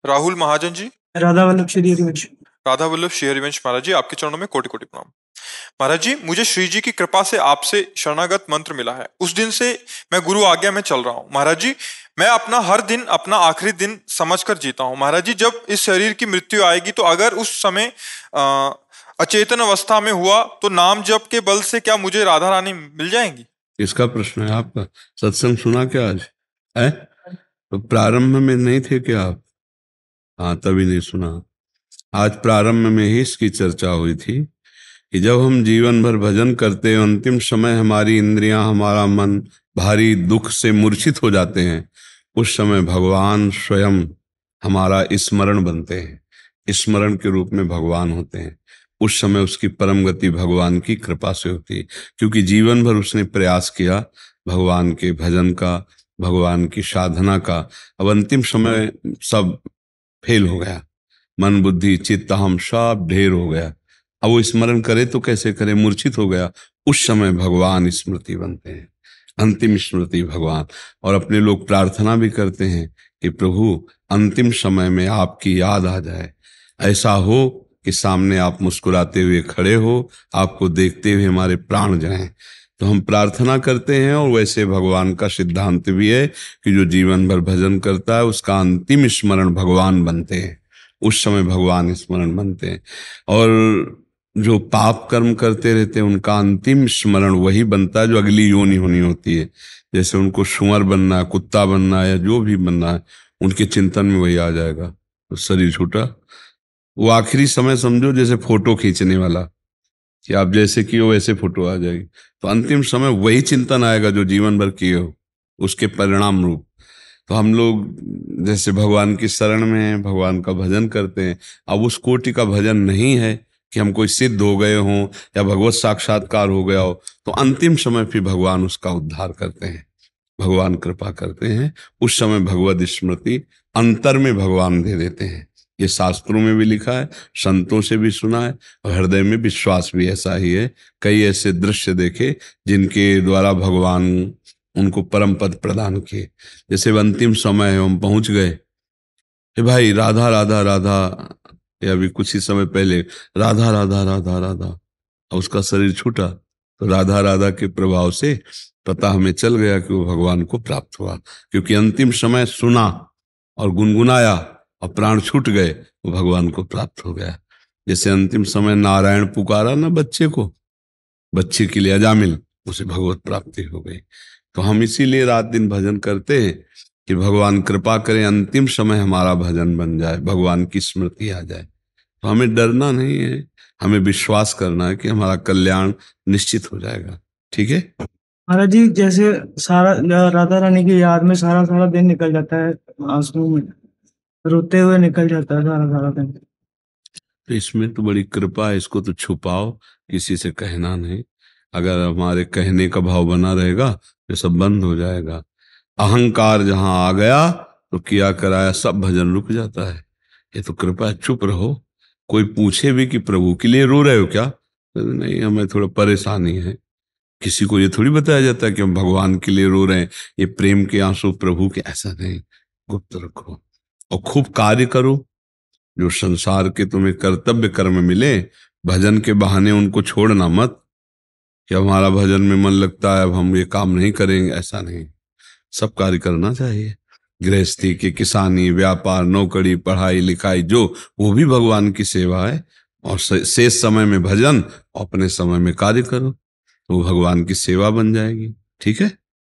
राहुल महाजन जी। राधा वल्लभ श्री हरिवंश। राधा वल्लभ श्री हरिवंश महाराज जी, आपके चरणों में कोटि कोटि प्रणाम। महाराज जी, मुझे श्री जी की कृपा से आपसे शरणागत मंत्र मिला है। उस दिन से मैं गुरु आज्ञा में चल रहा हूँ। महाराज जी, मैं अपना हर दिन अपना आखिरी दिन समझकर जीता हूँ। महाराज जी, जब इस शरीर की मृत्यु आएगी तो अगर उस समय अचेतन अवस्था में हुआ तो नाम जप के बल से क्या मुझे राधा रानी मिल जाएंगी? इसका प्रश्न है आपका। सत्संग सुना क्या आज है? तो प्रारंभ में नहीं थे क्या आप? हाँ, तभी नहीं सुना। आज प्रारंभ में ही इसकी चर्चा हुई थी कि जब हम जीवन भर भजन करते हैं, अंतिम समय हमारी इंद्रियां, हमारा मन भारी दुख से मूर्छित हो जाते हैं, उस समय भगवान स्वयं हमारा स्मरण बनते हैं, स्मरण के रूप में भगवान होते हैं। उस समय उसकी परम गति भगवान की कृपा से होती है, क्योंकि जीवन भर उसने प्रयास किया भगवान के भजन का, भगवान की साधना का। अब अंतिम समय सब फेल हो गया, मन बुद्धि चित्त हम सब ढेर हो गया। अब वो स्मरण करे तो कैसे करे, मूर्छित हो गया। उस समय भगवान स्मृति बनते हैं, अंतिम स्मृति भगवान। और अपने लोग प्रार्थना भी करते हैं कि प्रभु अंतिम समय में आपकी याद आ जाए, ऐसा हो कि सामने आप मुस्कुराते हुए खड़े हो, आपको देखते हुए हमारे प्राण जाएं। तो हम प्रार्थना करते हैं, और वैसे भगवान का सिद्धांत भी है कि जो जीवन भर भजन करता है उसका अंतिम स्मरण भगवान बनते हैं। उस समय भगवान स्मरण बनते हैं। और जो पाप कर्म करते रहते हैं उनका अंतिम स्मरण वही बनता है जो अगली योनि होनी होती है। जैसे उनको सुअर बनना है, कुत्ता बनना है, या जो भी बनना है, उनके चिंतन में वही आ जाएगा। तो शरीर छूटा, वो आखिरी समय समझो जैसे फोटो खींचने वाला, कि आप जैसे किए हो वैसे फोटो आ जाएगी। तो अंतिम समय वही चिंतन आएगा जो जीवन भर किए हो, उसके परिणाम रूप। तो हम लोग जैसे भगवान की शरण में हैं, भगवान का भजन करते हैं। अब उस कोटि का भजन नहीं है कि हम कोई सिद्ध हो गए हों या भगवत साक्षात्कार हो गया हो, तो अंतिम समय फिर भगवान उसका उद्धार करते हैं, भगवान कृपा करते हैं। उस समय भगवत स्मृति अंतर में भगवान दे देते हैं। ये शास्त्रों में भी लिखा है, संतों से भी सुना है, और हृदय में विश्वास भी ऐसा ही है। कई ऐसे दृश्य देखे जिनके द्वारा भगवान उनको परम पद प्रदान किए। जैसे अंतिम समय है, हम पहुंच गए कि भाई राधा राधा राधा, या अभी कुछ ही समय पहले राधा राधा राधा राधा, और उसका शरीर छूटा। तो राधा राधा के प्रभाव से पता हमें चल गया कि वो भगवान को प्राप्त हुआ, क्योंकि अंतिम समय सुना और गुनगुनाया और प्राण छूट गए, वो भगवान को प्राप्त हो गया। जैसे अंतिम समय नारायण पुकारा ना बच्चे को, बच्चे के लिए अजामिल, उसे भगवत प्राप्ति हो गई। तो हम इसीलिए रात दिन भजन करते हैं कि भगवान कृपा करें, अंतिम समय हमारा भजन बन जाए, भगवान की स्मृति आ जाए। तो हमें डरना नहीं है, हमें विश्वास करना है कि हमारा कल्याण निश्चित हो जाएगा। ठीक है महाराज जी, जैसे सारा राधा रानी की याद में सारा सारा दिन निकल जाता है, आंसू में रोते हुए निकल जाता है सारा सारा दिन। तो इसमें तो बड़ी कृपा है, इसको तो छुपाओ, किसी से कहना नहीं। अगर हमारे कहने का भाव बना रहेगा तो सब बंद हो जाएगा। अहंकार जहां आ गया तो किया कराया सब भजन रुक जाता है। ये तो कृपा है, चुप रहो। कोई पूछे भी कि प्रभु के लिए रो रहे हो क्या, तो नहीं, हमें थोड़ा परेशानी है। किसी को ये थोड़ी बताया जाता है कि हम भगवान के लिए रो रहे हैं, ये प्रेम के आंसू प्रभु के, ऐसा नहीं। गुप्त रखो और खूब कार्य करो। जो संसार के तुम्हें कर्तव्य कर्म मिले, भजन के बहाने उनको छोड़ना मत कि हमारा भजन में मन लगता है अब हम ये काम नहीं करेंगे, ऐसा नहीं। सब कार्य करना चाहिए। गृहस्थी की, किसानी, व्यापार, नौकरी, पढ़ाई लिखाई, जो वो भी भगवान की सेवा है। और शेष समय में भजन, अपने समय में कार्य करो, तो भगवान की सेवा बन जाएगी। ठीक है।